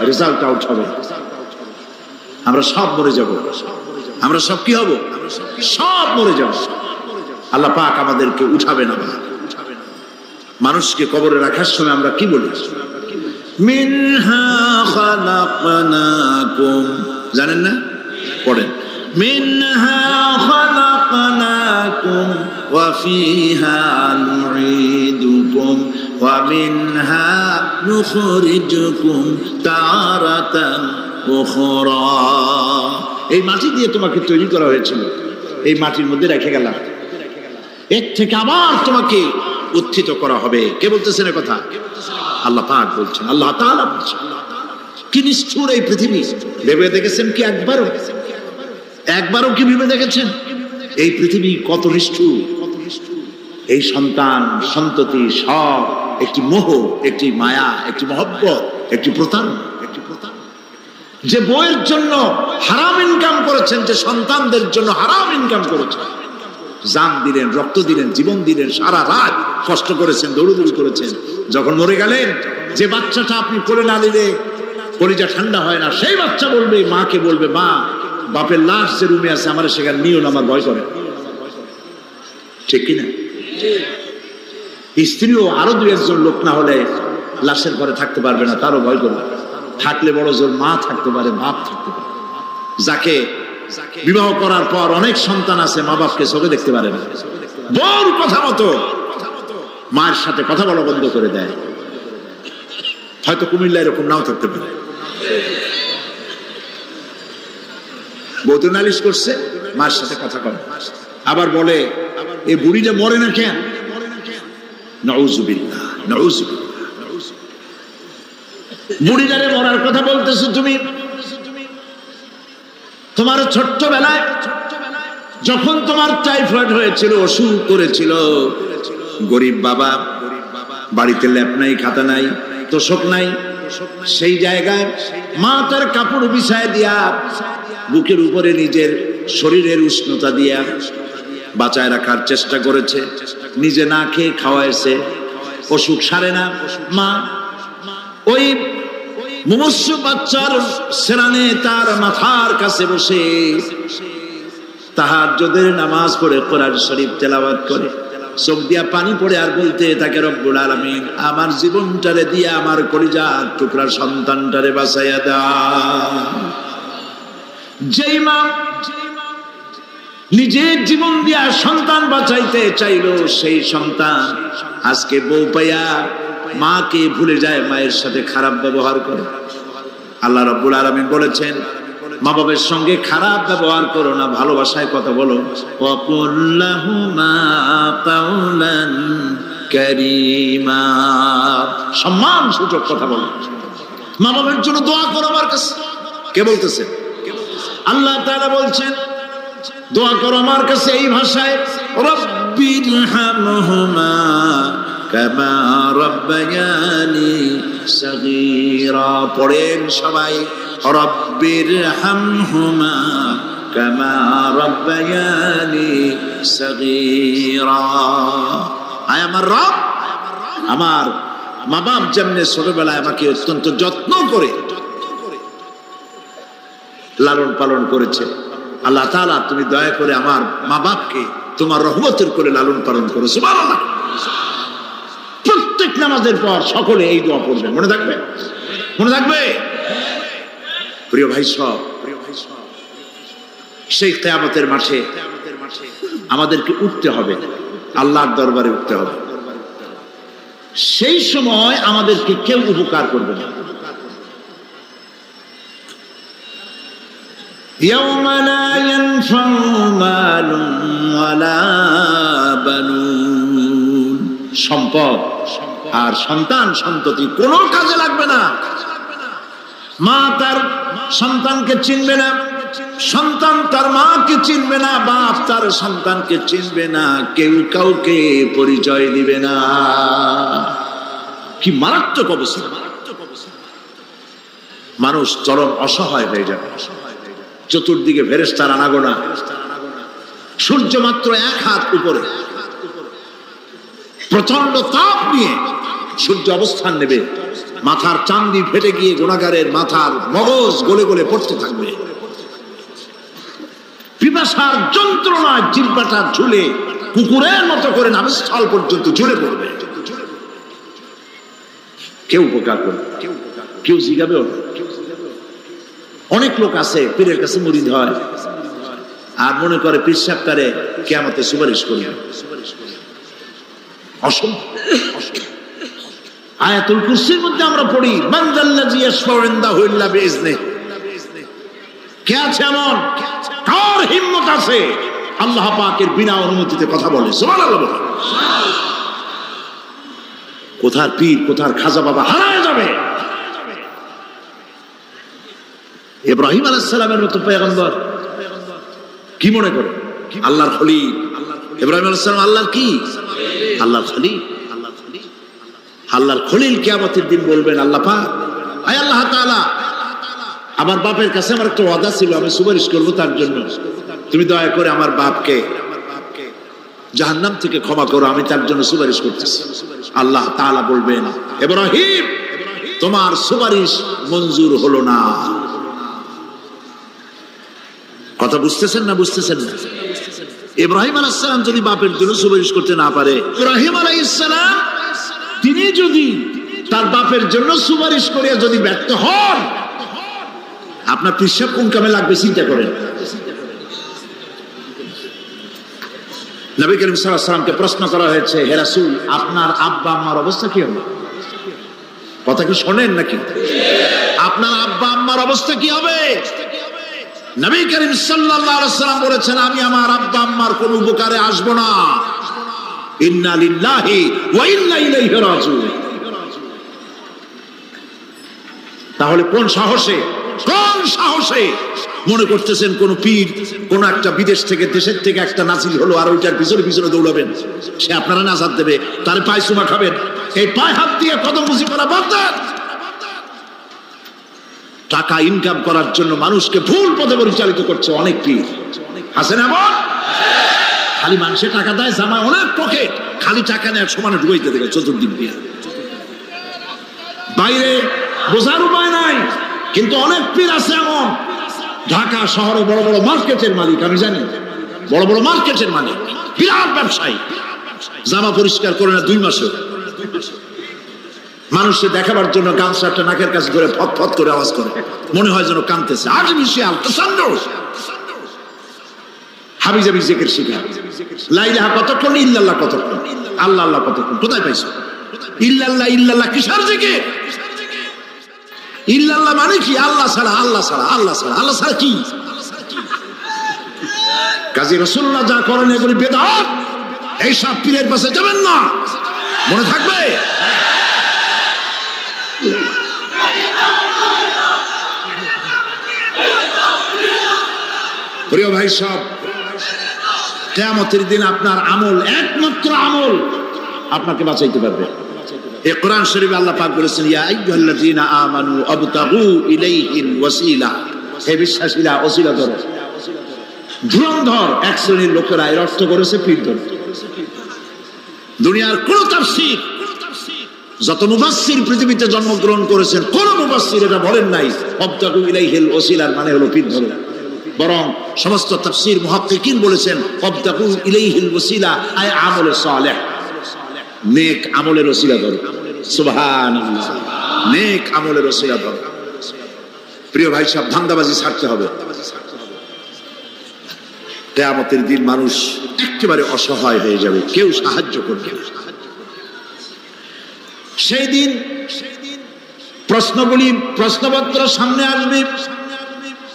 রেজাল্ট আউট হবে। আমরা সব মরে যাব, আমরা সব কি হব? সব মরে যাব। আল্লাহ পাক আমাদেরকে উঠাবে না। মানুষকে কবরে রাখার সময় আমরা কি বলি? মিনহা খালাকনাকুম, জানেন না? পড়েন, মিনহা খালাকনাকুম ওয়া ফিহা নুঈদুকুম ওয়া মিনহা নুখরিজুকুম তারাতান উখরা। এই মাটি দিয়ে তোমাকে তৈরি করা হয়েছিল, এই মাটির মধ্যে রেখে গেলাম, এর থেকে আবার তোমাকে উত্থিত করা হবে। কে বলতেছেন এ কথা? আল্লাহ পাক বলছেন, আল্লাহ তাআলা বলছেন। কি নিষ্ঠুর এই পৃথিবী! ভেবে দেখেছেন কি একবারও কি ভেবে দেখেছেন এই পৃথিবী কত নিষ্ঠুর? এই সন্তান সন্ততি সব একটি মোহ, একটি মায়া, একটি মহব্বত, একটি প্রতারণা। যে বইয়ের জন্য হারাম ইনকাম করেছেন, যে সন্তানদের জন্য হারাম ইনকাম করেছেন, জান দিলেন, রক্ত দিলেন, জীবন দিলেন, সারা রাত কষ্ট করেছেন, দৌড়দৌড়ি করেছেন, যখন মরে গেলেন, যে বাচ্চাটা আপনি কোলে না দিলে কলিজা ঠান্ডা হয় না, সেই বাচ্চা বলবে, মাকে বলবে, মা বাপের লাশ যে রুমে আছে আমার সেখানে নিও না, আমার ভয় করে। ঠিক কিনা? স্ত্রীও আরো দুই একজন লোক না হলে লাশের ঘরে থাকতে পারবে না, তারও ভয় করবে। থাকলে বড় জোর মা থাকতে পারে, বাপ থাকতে পারে। যাকে বিবাহ করার পর অনেক সন্তান আছে, মা বাপকে চোখে দেখতে পারে না, বউর কথা মতো মায়ের সাথে কথা বলা বন্ধ করে দেয়। হয়তো কুমিল্লা এরকম নাও থাকতে পারে। বউ তো নালিশ করছে, মায়ের সাথে কথা কম, আবার বলে এই বুড়িটা মরে না কেন? নাউযুবিল্লাহ, নাউযুবিল্লাহ। বুড়িটারে মরার কথা বলতেছো তুমি। তোমার ছোট্টবেলায় যখন তোমার টাইফয়েড হয়েছিল, অসুখ করেছিল, গরিব বাবা, বাড়িতে ল্যাপ নাই, খাতা নাই, তোষক নাই, সেই জায়গায় মা তার কাপড় বিছায় দিয়া বুকের উপরে নিজের শরীরের উষ্ণতা দিয়া বাঁচায় রাখার চেষ্টা করেছে, নিজে না খেয়ে খাওয়াইছে, অসুখ সারে না। মা ওই মুমূর্ষ বাচ্চার সেরানে তার মাথার কাছে বসে তাহাজ্জুদের নামাজ পড়ে কোরআন শরীফ তেলাওয়াত করে, চোখ দিয়া পানি পড়ে আর বলতে থাকে, রব্বুল আলামিন আমার জীবনটারে দিয়া আমার কলিজার টুকরা সন্তানটারে বাঁচাইয়া দাও। যেই মা নিজের জীবন দিয়া সন্তান বাঁচাইতে চাইলো, সেই সন্তান আজকে বউ পাইয়া মাকে ভুলে যায়, মায়ের সাথে খারাপ ব্যবহার করে। আল্লাহ রাব্বুল আলামিন বলেছেন, মা বাবার সঙ্গে খারাপ ব্যবহার করো না, ভালোবাসায় কথা বলো। ওয়াকুল লাহুমা কাওলান কারীমা, সম্মান সূচক কথা বলো। মা বাবার জন্য দোয়া করো আমার কাছে। কে বলতেছে? আল্লাহ তাআলা বলছেন, দোয়া করো আমার কাছে এই ভাষায়, রব্বিরহামহুমা কামা রাব্বায়ানি সাগীরা। পড়েন সবাই, রব্বিরহামহুমা কামা রাব্বায়ানি সাগীরা। আয় আমার রব, আমার মা বাপ যেমনি ছোটবেলায় আমাকে অত্যন্ত যত্ন করে লালন পালন করেছে, আল্লাহ তাআলা তুমি দয়া করে আমার মা বাপকে তোমার রহমতের করে লালন পালন করো। সুবহানাল্লাহ। প্রত্যেক নামাজের পর সকলে এই দোয়া পড়বেন, মনে থাকবে? মনে থাকবে? প্রিয় ভাই সব, সেই কিয়ামতের মাঠে আমাদেরকে উঠতে হবে, আল্লাহর দরবারে উঠতে হবে। সেই সময় আমাদেরকে কেউ উপকার করবে না। يوم لا ينفع مال ولا بنون, সম্পদ আর সন্তান সন্ততি কোনো কাজে লাগবে না। মা তার সন্তানকে চিনবে না, সন্তান তার মাকে চিনবে না, বাপ তার সন্তানকে চিনবে না, কেউ কাউকে পরিচয় দিবে না। কি মারাত্মক অবস্থা! মানুষ চরম অসহায় হয়ে যাবে। চতুর্দিকে ফেরেশতার আনাগোনা, সূর্য মাত্র 1 হাত উপরে, প্রচন্ড তাপ নিয়ে সূর্য অবস্থান নেবে, মাথার চান্দি ফেটে গিয়ে গুনাহগারের মাথার মগজ গলে গলে পড়তে থাকবে। পিপাসার যন্ত্রণায় জিহ্বাটা ঝুলে কুকুরের মতো করে নাভিস্থল পর্যন্ত ঝুলে পড়বে। কেউ উপকার করবে, কেউ জিগাবেও না। অনেক লোক আছে পীরের কাছে মুরিদ হয় আর মনে করে পীর সাহেব তারে কিয়ামতে সুপারিশ করবে। অসম্ভব। আয়াতুল কুরসির মধ্যে আমরা পড়ি মান যাল্লাযী ইয়াশফাউ ইনদাহু ইল্লা বিইজনিহি। কে আছে এমন, কার হিম্মত আছে আল্লাহ পাকের বিনা অনুমতিতে কথা বলে? সুবহানাল্লাহ। কোথার পীর কোথার খাজা বাবা হারায় যাবে। ইব্রাহিম আলাইহিস সালামের মতো পয়গম্বর কি মনে করে আল্লাহর খলিল। ইব্রাহিম আলাইহিস সালাম আল্লাহর কি? আল্লাহর খলিল। আল্লাহর খলিল কিয়ামতের দিন বলবেন আল্লাহ পাক, আয় আল্লাহ তাআলা, আমার বাপের কাছে আমার একটা ওয়াদা ছিল, আমি সুপারিশ করব তার জন্য, তুমি দয়া করে আমার বাপকে জাহান্নাম থেকে ক্ষমা করো, আমি তার জন্য সুপারিশ করতেছি। আল্লাহ তাআলা বলবেন, ইব্রাহিম তোমার সুপারিশ মঞ্জুর হলো না। কথা বুঝতেছেন না? বুঝতেছেন না? ইব্রাহিম আলাইহিস সালাম যদি বাপের জন্য সুপারিশ করতে না পারে, ইব্রাহিম আলাইহিস সালাম তিনি যদি তার বাপের জন্য সুপারিশ করিয়া যদি ব্যর্থ হন, আপনার পিসাব কোন কামে লাগবে চিন্তা করেন। নবী করিম সাল্লাল্লাহু আলাইহি ওয়াসাল্লামকে প্রশ্ন করা হয়েছে, হে রাসূল আপনার আব্বা আম্মার অবস্থা কি হবে? কথা কি শোনেন নাকি? আপনার আব্বা আম্মার অবস্থা কি হবে? নবী করিম সাল্লাল্লাহু আলাইহি ওয়াসাল্লাম বলেছেন, আমি আমার আব্বা আম্মার কোন উপকারে আসব না। ইন্না লিল্লাহি ওয়া ইন্না ইলাইহি রাজিউন। তাহলে কোন সাহসে মনে করতেছেন কোন পীর কোন একটা বিদেশ থেকে দেশের থেকে একটা নাজিল হলো আর ওইটার পিছনে পিছনে দৌড়াবেন, সে আপনারা নাজাত দেবে, তার পায়ে চুমা খাবেন? এই পায়ে হাত দিয়ে কদম বুঝি করা বাদ দেন। টাকা ইনকাম করার জন্য মানুষকে ভুল পথে পরিচালিত করছে অনেক পীর। আছেন এমন? খালি মানুষে টাকা দেয়, জামায় অনেক পকেট, খালি টাকা নেয় সমানে ঢুকাইতে দেখে চতুর্দিক দিয়ে। বাইরে বোঝার উপায় নাই, কিন্তু অনেক পীর আছে এমন ঢাকা শহরে বড় বড় মার্কেটের মালিক, আমি জানি বড় বড় মার্কেটের মালিক, বিরাট ব্যবসায়ী, জামা পরিষ্কার করে না 2 মাসে। মানুষকে দেখাবার জন্য গামছাটা নাকের কাছে ধরে ফট ফট করে আওয়াজ করে, মনে হয় যেন কাঁদতেছে। আর্টিফিশিয়াল তাসান্নুস, হাবিজাবি জিকির শিখা, লা ইলাহা কতক্ষণ, ইল্লাল্লাহ কতক্ষণ, আল্লাহ আল্লাহ কতক্ষণ। কোথায় পাইছো ইল্লাল্লাহ? ইল্লাল্লাহ কিসের জিকির? ইল্লাল্লাহ মানে কি? আল্লাহ ছাড়া, আল্লাহ ছাড়া, আল্লাহ ছাড়া, আল্লাহ ছাড়া কি? কাজী রাসূলুল্লাহ যা করেন এগুলি বেদাত। এই সব পীরের পাশে যাবেন না, মনে থাকবে। প্রিয় ভাই সব, কিয়ামতের দিন আপনার আমল, একমাত্র আমল আপনাকে বাঁচাইতে পারবে। এই কোরআন শরীফে আল্লাহ পাক বলেছেন, ইয়া আইয়ুহাল্লাযীনা আমানু আবতাগু ইলাইহিল ওয়াসিলা, হে বিশ্বাসীরা ওসিলা ধরো। ধুরন্ধর এক শ্রেণীর লোকেরা এর অর্থ করেছে পীর ধরো। দুনিয়ার কোন তাফসীর, যত মুফাসসির পৃথিবীতে জন্মগ্রহণ করেছেন, কোন মুফাসসির এটা বলেন নাই আবতাগু ইলাইহিল ওসিলার মানে হলো পীর ধরো। বরং সমস্ত তাফসীর মুহাক্কিকিন বলেছেন আবতাগু ইলাইহিল ওসিলা আয় আমলে সালেহ, নেক আমলের ওসিলা ধরো। সুবহানাল্লাহ, নেক আমলের ওসিলা ধরো। প্রিয় ভাই সব, ধান্দাবাজি ছাড়তে হবে। কিয়ামতের দিন মানুষ একেবারে অসহায় হয়ে যাবে, কেউ সাহায্য করবে না। সেই দিন প্রশ্নগুলি, প্রশ্নপত্র সামনে আসবে,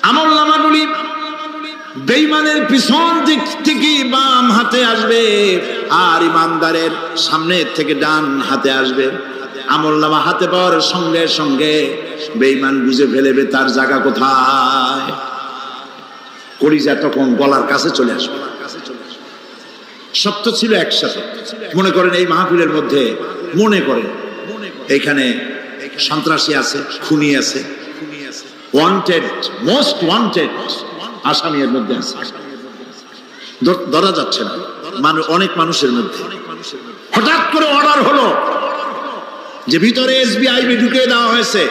আমলনামাগুলি বেঈমানের পিছন দিক থেকে বাম হাতে আসবে আর ইমানদারের সামনে থেকে ডান হাতে আসবে। আমলনামা হাতে পাওয়ার সঙ্গে সঙ্গে বেঈমান বুঝে ফেলবে তার জায়গা কোথায়। কলিজা তখন গলার কাছে চলে আসবে। সত্য ছিল একসাথে। মনে করেন এই মাহফিলের মধ্যে, মনে করেন এখানে সন্ত্রাসী আছে, খুনি আছে, ওয়ান্টেড, মোস্ট ওয়ান্টেড আসামির মধ্যে আছে, ধরা যাচ্ছে না। অনেক মানুষের মধ্যে হঠাৎ করে অর্ডার হলো যে ভিতরে এসবিআইবি ঢুকিয়ে দেওয়া হয়েছে,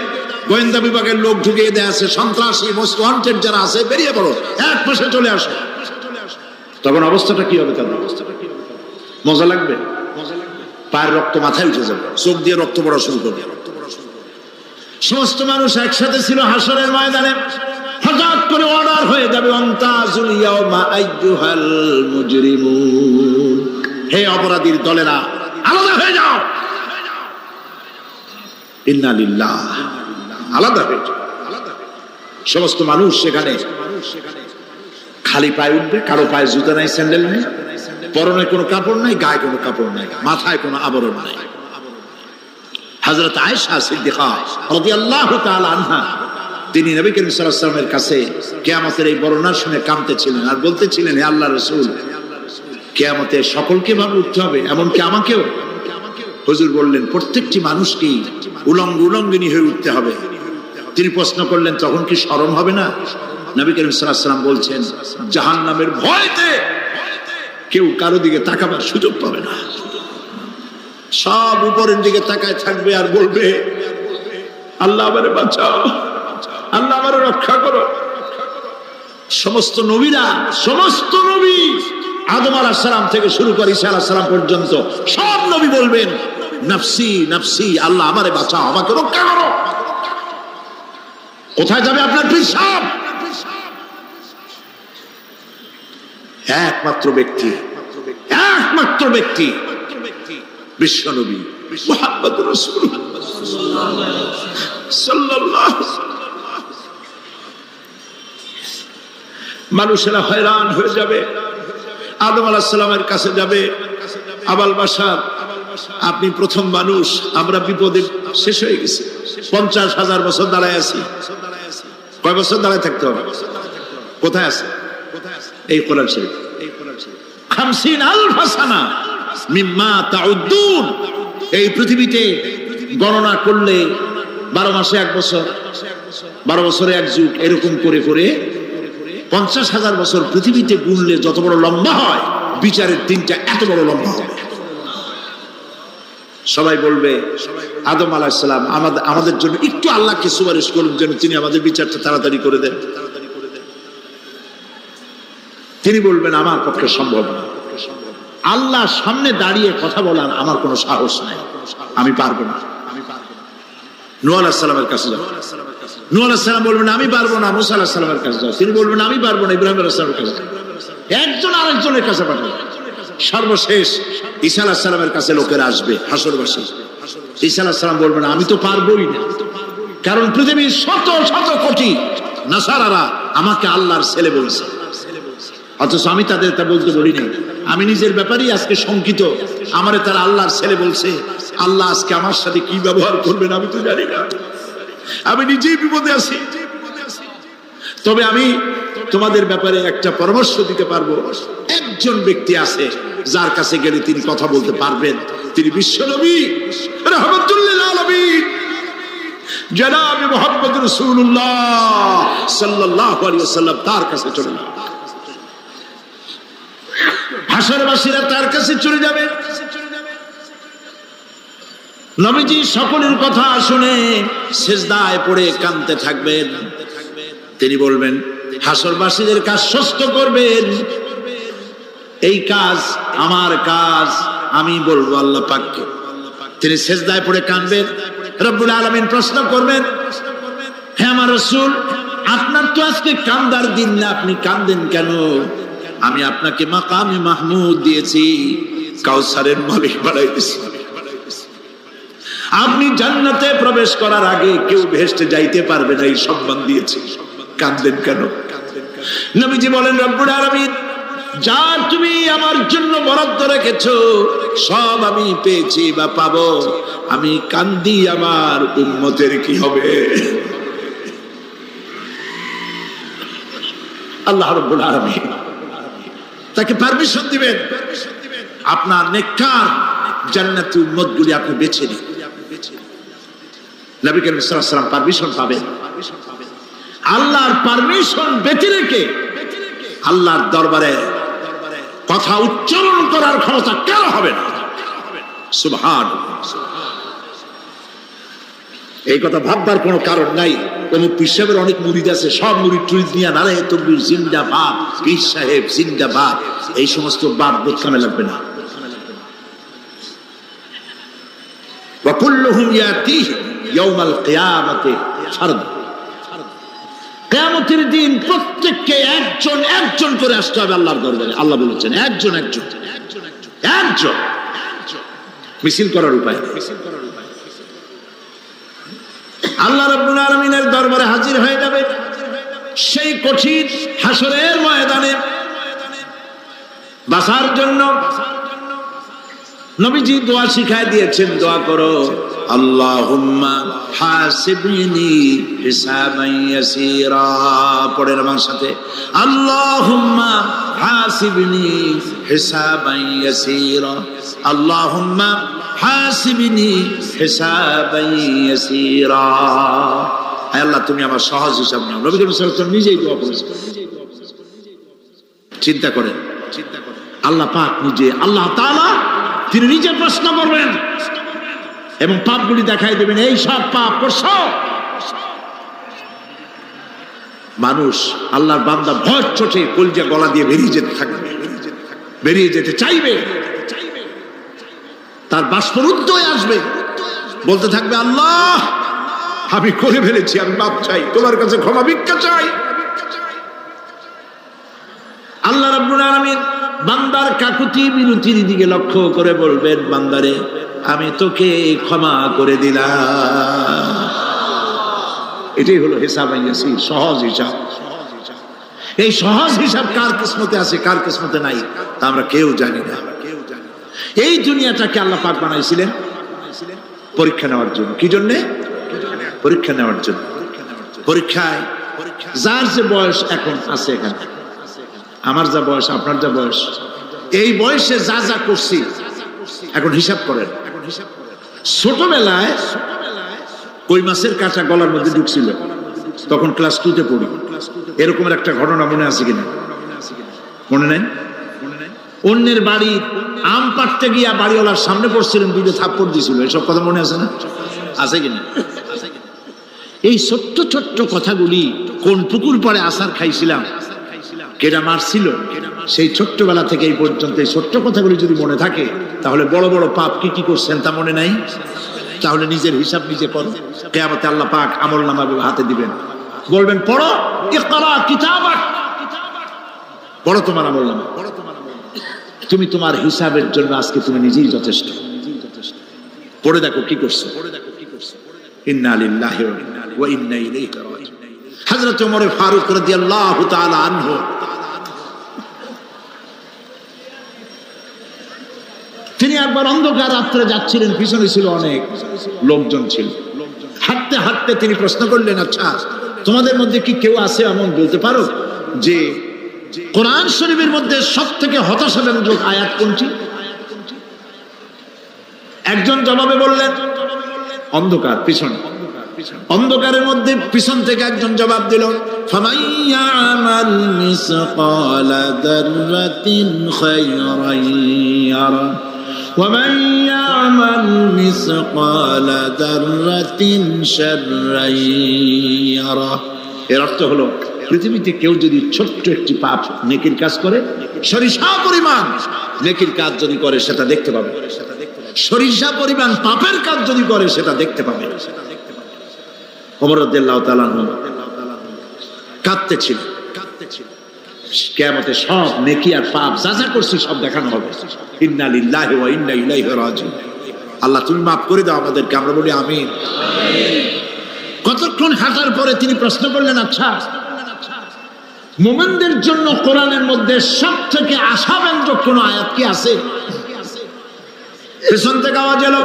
গোয়েন্দা বিভাগের লোক ঢুকিয়ে দেওয়া আছে, সন্ত্রাসী মোস্ট ওয়ান্টেড যারা আছে বেরিয়ে পড়ো, এক মাসে চলে আসো। তখন অবস্থাটা কি হবে তাদের? মজা লাগবে? পায়ের রক্ত মাথায় উঠে যাবে, চোখ দিয়ে রক্ত পড়া শুরু করবে। সমস্ত মানুষ একসাথে ছিল হাসরের ময়দানে, হঠাৎ করে অর্ডার হয়ে যাবে, অন্তাজুল ইয়াউমা আইয়ুহাল মুজরিমুন, হে অপরাধীর দলেরা আলাদা হয়ে যাও। ইন্না লিল্লাহ, আলাদা হয়ে যাও। সমস্ত মানুষ সেখানে খালি পায়ে উঠবে, কারো পায়ে জুতা নাই, স্যান্ডেল নেই, পরনে কোনো কাপড় নাই, গায়ে কোনো কাপড় নাই, মাথায় কোনো আবরণ নাই। হযরত আয়েশা সিদ্দিকা রাদিয়াল্লাহু তাআলা আনহা, তিনি নবী করিম সাল্লাল্লাহু আলাইহি ওয়াসাল্লামের কাছে কিয়ামতের এই বর্ণনা শুনে কাঁদতেছিলেন আর বলতেছিলেন, হে আল্লাহর রাসূল, কিয়ামতে সকলকে ভাবে উঠতে হবে, এমনকি আমাকেও? হুজুর বললেন, প্রত্যেকটি মানুষকেই উলঙ্গিনী হয়ে উঠতে হবে। তিনি প্রশ্ন করলেন, তখন কি শরম হবে না? নবী করিম সাল্লাল্লাহু আলাইহি ওয়াসাল্লাম বলছেন, জাহান্নামের ভয়তে কেউ কারো দিকে তাকাবার সুযোগ পাবে না, সব উপরের দিকে তাকায় থাকবে আর বলবে, আল্লাহ আমারে বাঁচাও, আল্লাহ আমারে রক্ষা করো। সমস্ত নবীরা, সমস্ত নবী আদম আলাইহিস সালাম থেকে শুরু করে ঈসা আলাইহিস সালাম পর্যন্ত সব নবী বলবেন, নফসি নফসি, আল্লাহ আমারে বাঁচাও, আমাকে রক্ষা করো। কোথায় যাবে আপনার পিসাব? একমাত্র ব্যক্তি, একমাত্র ব্যক্তি বিশ্ব নবী মুহাম্মদুর রাসূলুল্লাহ সাল্লাল্লাহু আলাইহি ওয়াসাল্লাম। মানুষেরা হয়রান হয়ে যাবে, আদম আলাইহিস সালামের কাছে যাবে, আবাল বাশার, আপনি প্রথম মানুষ, আমরা বিপদে শেষ হয়ে গেছি, 50,000 বছর দাঁড়ায় আছি। কয় বছর দাঁড়ায় থাকতে হবে? কোথায় আছে? এই কোরআন শরীফ, 50,000 সানা মিম্মা তাউদ্দুন। এই পৃথিবীতে গণনা করলে 12 মাসে 1 বছর, 12 বছরে 1 যুগ, এরকম করে করে 50,000 বছর পৃথিবীতে গুনলে যত বড় লম্বা হয়, বিচারের দিনটা এত বড় লম্বা হবে। সবাই বলবে, আদম আলাইহিস সালাম আমাদের জন্য একটু আল্লাহকে সুপারিশ করুন যেন তিনি আমাদের বিচারটা তাড়াতাড়ি করে দেন। তিনি বলবেন, আমার পক্ষে সম্ভব না, আল্লাহর সামনে দাঁড়িয়ে কথা বলার আমার কোনো সাহস নাই, আমি পারবো না। নূহ আলাইহিস সালামের কাছে যাও, নূহ আলাইহিস সালাম বলবেন, আমি পারবো না। মুসা আলাইহিস সালামের কাছে যাও, তিনি বলবেন, আমি পারবো না। ইব্রাহিম আলাইহিস সালামের কাছে, একজন আরেকজনের কাছে পাঠাবে। সর্বশেষ ঈসা আলাইহিস সালামের কাছে লোকেরা আসবে, হাসরবাসী। ঈসা আলাইহিস সালাম বলবেন, আমি তো পারবোই না, কারণ পৃথিবীর শত শত কোটি নাসারারা আমাকে আল্লাহর ছেলে বলছে, অথচ আমি তাদের তা বলতে বলিনি। আমি নিজের ব্যাপারেই আজকে শঙ্কিত, আমারে তারা আল্লাহর ছেলে বলছে। আল্লাহ আজকে আমার সাথে কি ব্যবহার করবেন আমি তো জানি না, আমি নিজেই বিপদে আছি। তবে আমি তোমাদের ব্যাপারে একটা পরামর্শ দিতে পারবো। একজন ব্যক্তি আছে যার কাছে গেলে তিনি কথা বলতে পারবেন, তিনি বিশ্বনবী রাহমাতুল লিল আলামিন জনাব মুহাম্মদ রাসূলুল্লাহ সাল্লাল্লাহু আলাইহি ওয়াসাল্লাম। তার কাছে চলে যান, হাসরবাসীরা তার কাছে চলে যাবে। নবীজি সকলের কথা শুনে সিজদায় পড়ে কাঁদতে থাকবেন। তিনি বলবেন, হাসরবাসীদের কাজ সুস্থ করবেন, এই কাজ আমার কাজ, আমি বলবো আল্লাহ পাককে। তিনি সিজদায় পড়ে কাঁদবেন, রব্বুল আলামিন প্রশ্ন করবেন, হে আমার রাসূল, আপনার তো আজকে কান্দার দিন না, আপনি কাঁদেন কেন? আমি আপনাকে মাকামে মাহমুদ দিয়েছি, কাউসারের মালিক বানাই দিয়েছি। আপনি জান্নাতে প্রবেশ করার আগে কেউ বেহেশতে যাইতে পারবে না, এই সম্মান দিয়েছি, কাঁদেন কেন? নবীজি বলেন, রব্বুল আলামিন যা তুমি আমার জন্য বরাদ্দ রেখেছো সব আমি পেয়েছি বা পাবো, আমি কান্দি আমার উম্মতের কি হবে? আল্লাহ রাব্বুল আলামিন তাকে পারমিশন দিবেন, আপনার নেককার জান্নাতি উম্মতগুলি আপনি বেছে নিন। নবী করিম সাল্লাল্লাহু আলাইহি ওয়াসাল্লাম পারমিশন পাবেন। আল্লাহর পারমিশন ব্যতি রেখে আল্লাহর দরবারে কথা উচ্চারণ করার ক্ষমতা কারো হবে না। সুবহানাল্লাহ। এই কথা ভাববার কোনো কারণ নাই। অমুক পীর সাহেবের অনেক মুরিদ আছে, সব মুরিদ টুরিদ নিয়ে নারে তকবীর জিন্দাবাদ, পীর সাহেব জিন্দাবাদ, এই সমস্ত বাদ বোধ কামে লাগবে না। ওয়া কুল্লুহুম ইয়াতিহি ইয়াউমাল কিয়ামাতি ফারদা, কিয়ামতের দিন প্রত্যেককে একজন একজন করে আসতে হবে আল্লাহর দরবারে। আল্লাহ বলেছেন একজন একজন একজন, মিছিল করার উপায়। আল্লাহ রাব্বুল আলামিনের দরবারে হাজির হয়ে যাবে সেই কঠিন হাসরের ময়দানে। বাঁচার জন্য নবীজি দোয়া শিখায় দিয়েছেন, দোয়া করো আল্লাহুম্মা হাসিবনি হিসাবান ইয়াসীরা। পড়েন আমার সাথে, আল্লাহুম্মা হাসিবনি হিসাবান ইয়াসীরা, আল্লাহুম্মা হাসিবনি হিসাবান ইয়াসীরা। হে আল্লাহ, তুমি আমার সহজ হিসাব নাও। নবী করিম সাল্লাল্লাহু আলাইহি ওয়াসাল্লাম নিজেই দোয়া করেছেন। চিন্তা করেন, আল্লাহ পাক নিজে, আল্লাহ তাআলা তিনি নিজে প্রশ্ন করবেন এবং পাপগুলি দেখাই দেবেন, এই সব পাপ করছো। মানুষ আল্লাহর বান্দা ভয় চোটে কলজা গলা দিয়ে বেরিয়ে যেতে থাকবে, বেরিয়ে যেতে চাইবে, তার বাষ্পরুদ্ধ হয়ে আসবে, বলতে থাকবে আল্লাহ আমি করে ফেলেছি, আমি মাপ চাই, তোমার কাছে ক্ষমা ভিক্ষা চাই। আল্লাহ রাব্বুল আলামিন বান্দার কাকুতি বিরতির দিকে লক্ষ্য করে বলবেন, বান্দারে আমি তোকে ক্ষমা করে দিলাম। এটাই হলো হিসাব ইয়াসির, সহজ হিসাব। এই সহজ হিসাব কার কিসমতে আছে কার কিসমতে নাই তা আমরা কেউ জানি না। এই দুনিয়াটাকে আল্লাহ পাক বানাইছিলেন পরীক্ষা নেওয়ার জন্য। কি জন্যে? পরীক্ষা নেওয়ার জন্য। পরীক্ষায় যার যে বয়স এখন আছে, এখানে আমার যা বয়স, আপনার যা বয়স, এই বয়সে যা যা করছি এখন হিসাব করেন। ছোটবেলায় কই মাছের কাঁটা গলার মধ্যে ঢুকছিল, তখন ক্লাস 2-তে পড়ি। এরকমের একটা ঘটনা মনে আছে কিনা? মনে নেই? অন্যের বাড়ি আম পাড়তে গিয়া বাড়িওয়ালার সামনে পড়ছিলেন, 2 থাপ্পড় দিয়েছিল, এসব কথা মনে আছে না? আছে কিনা? এই ছোট্ট ছোট্ট কথাগুলি, কোন পুকুর পাড়ে আছার খাইছিলাম, কেডা মারছিল, সেই ছোট্টবেলা থেকে এই পর্যন্ত এই ছোট্ট কথাগুলি যদি মনে থাকে, তাহলে বড় বড় পাপ কি কি করছেন তা মনে নাই। তাহলে নিজের হিসাব নিজে করো। কিয়ামতে আল্লাহ পাক আমলনামা হাতে দিবেন, বলবেন পড়ো, ইকরা কিতাবাক, পড়ো তোমার আমলনামা। তুমি তোমার হিসাবের জন্য আজকে তুমি নিজেই যথেষ্ট। পড়ে দেখো কি করছো। ইন্না লিল্লাহি ওয়া ইন্না ইলাইহি রাজিউন। হযরত ওমর ফারুক রাদিয়াল্লাহু তাআলা আনহু, তিনি একবার অন্ধকার রাত্রে যাচ্ছিলেন, পিছনে ছিল অনেক লোকজন ছিল। হাঁটতে হাঁটতে তিনি প্রশ্ন করলেন, আচ্ছা তোমাদের মধ্যে কি কেউ আছে এমন বলতে পারো যে কোরআন শরীফের মধ্যে সব থেকে হতাশাব্যঞ্জক আয়াত কোনটি? একজন জবাবে বললেন, অন্ধকার পিছনে, অন্ধকারের মধ্যে পিছন থেকে একজন জবাব দিল, ফামাইয়ামাল মিসকালা যাররাতিন খায়রান ইয়ারা ওয়া মাইয়ামাল মিসকালা যাররাতিন শাররান ইয়ারা। এর অর্থ হলো, পৃথিবীতে কেউ যদি ছোট্ট একটি পাপ নেকির কাজ করে, সরিষা পরিমাণ নেকির কাজ যদি করে সেটা দেখতে পাবে, সরিষা পরিমাণ পাপের কাজ যদি করে সেটা দেখতে পাবে। ওমর রাদিয়াল্লাহু তাআলা কাঁদতেছিল। কিয়ামতে সব নেকি আর পাপ যা যা করছি সব দেখানো হবে। ইন্না লিল্লাহি ওয়া ইন্না ইলাইহি রাজিউন। আল্লাহ তুমি মাফ করে দাও আমাদেরকে, আমরা বলি আমিন। কতক্ষণ হাঁটার পরে তিনি প্রশ্ন করলেন, আচ্ছা মুমিনদের জন্য কোরআনের মধ্যে সব থেকে আশাব্যঞ্জক কোন আয়াত কি আছে? পেছন থেকে আওয়াজ এলো,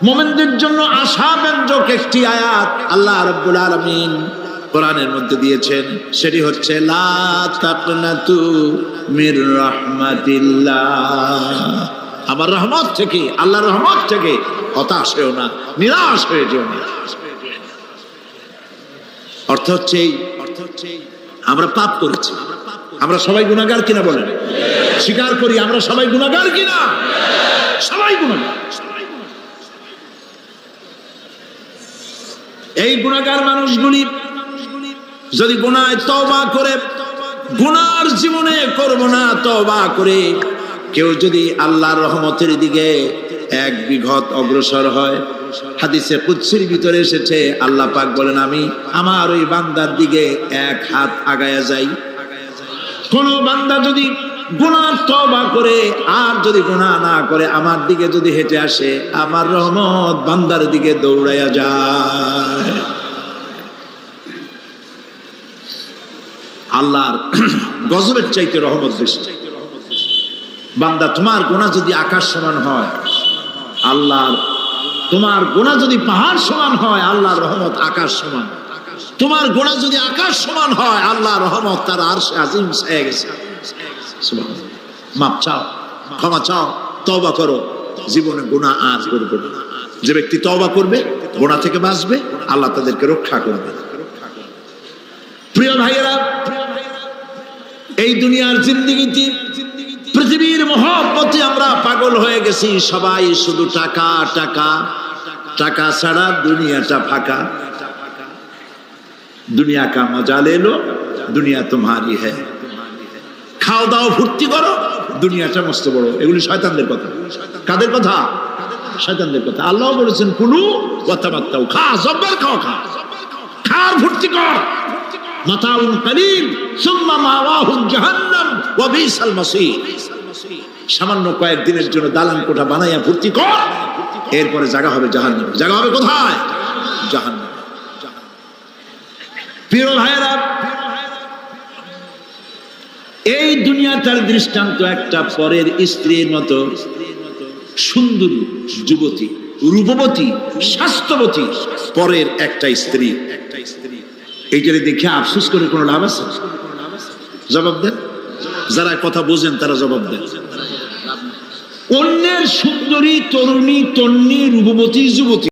মুমিনদের জন্য আশাব্যঞ্জক একটি আয়াত আল্লাহ রাব্বুল আলামিন কোরআনের মধ্যে দিয়েছেন, সেটি হচ্ছে লা তাকনাতু মির রাহমাতিল্লাহ। আমার রহমত থেকে, আল্লাহর রহমত থেকে হতাশ হয়েও না, নিরাশ হয়ে যেও না। অর্থ হচ্ছে আমরা পাপ করেছি, আমরা সবাই গুনাহগার কিনা বলেন? স্বীকার করি আমরা সবাই গুনাহগার কিনা? সবাই গুনাহগার। এই গুনাহগার মানুষগুলি যদি গুনায় তওবা করে, গুনার জীবনে করব না তওবা করে কেউ যদি আল্লাহর রহমতের দিকে এক বিঘত অগ্রসর হয়, হাদিসে কুদসির ভিতরে এসেছে আল্লাহ পাক বলেন আমি আমার ওই বান্দার দিকে এক হাত আগায়া যাই। কোন বান্দা যদি গুনাহ তওবা করে আর যদি গুনাহ না করে আমার দিকে যদি হেঁটে আসে, আমার রহমত বান্দার দিকে দৌড়াইয়া যায়। আল্লাহর গজবের চাইতে রহমত বেশি। বান্দা তোমার গুনাহ যদি আকাশ সমান হয়, আল্লাহর তোমার গুনাহ যদি পাহাড় সমান হয়, আল্লাহর রহমত আকাশ সমান। তোমার গুনাহ যদি আকাশ সমান হয়, আল্লাহর রহমত তার আরশে আজিম ছায়া গেছে। সুবহানাল্লাহ। মাপ চাও, ক্ষমা চাও, তওবা করো, জীবনে গুনাহ আর করবে না। যে ব্যক্তি তওবা করবে গুনাহ থেকে বাঁচবে, আল্লাহ তাদেরকে রক্ষা করবে। প্রিয় ভাইয়েরা, এই দুনিয়ার জিন্দেগিতে পৃথিবীর মহব্বতে আমরা পাগল হয়ে গেছি। সবাই শুধু টাকা টাকা টাকা ছাড়া দুনিয়াটা ফাঁকা। দুনিয়া কা মজা লে লো, দুনিয়া তোমারি হ্যায়। খাও দাও ফুর্তি করো, দুনিয়াটা মস্ত বড়। এগুলি শয়তানদের কথা। কাদের কথা? শয়তানদের কথা। আল্লাহ বলেছেন কুলু ওয়া তামাত্তাউ, খা জব্বার খাও, খা খার ফুর্তি কর। মাতাউন কালিল সুম্মা মাওয়াহুম জাহান্নাম ওয়া বিসাল মাসীর। সামান্য কয়েকদিনের জন্য দালান কোঠা বানাইয়া ফুর্তি কর, এরপরে জায়গা হবে জাহান্নামে। জায়গা হবে কোথায়? জাহান্নামে। প্রিয় ভাইয়েরা, এই দুনিয়াটার দৃষ্টান্ত একটা পরের স্ত্রীর মতো সুন্দর যুবতী, রূপবতী, স্বাস্থ্যবতী পরের একটা স্ত্রী। এইটারে দেখে আফসোস করে কোনো লাভ আছে? জবাব দেন। যারা কথা বোঝেন তারা জবাব দেন। অন্যের সুন্দরী তরুণী তন্নী রূপবতী যুবতী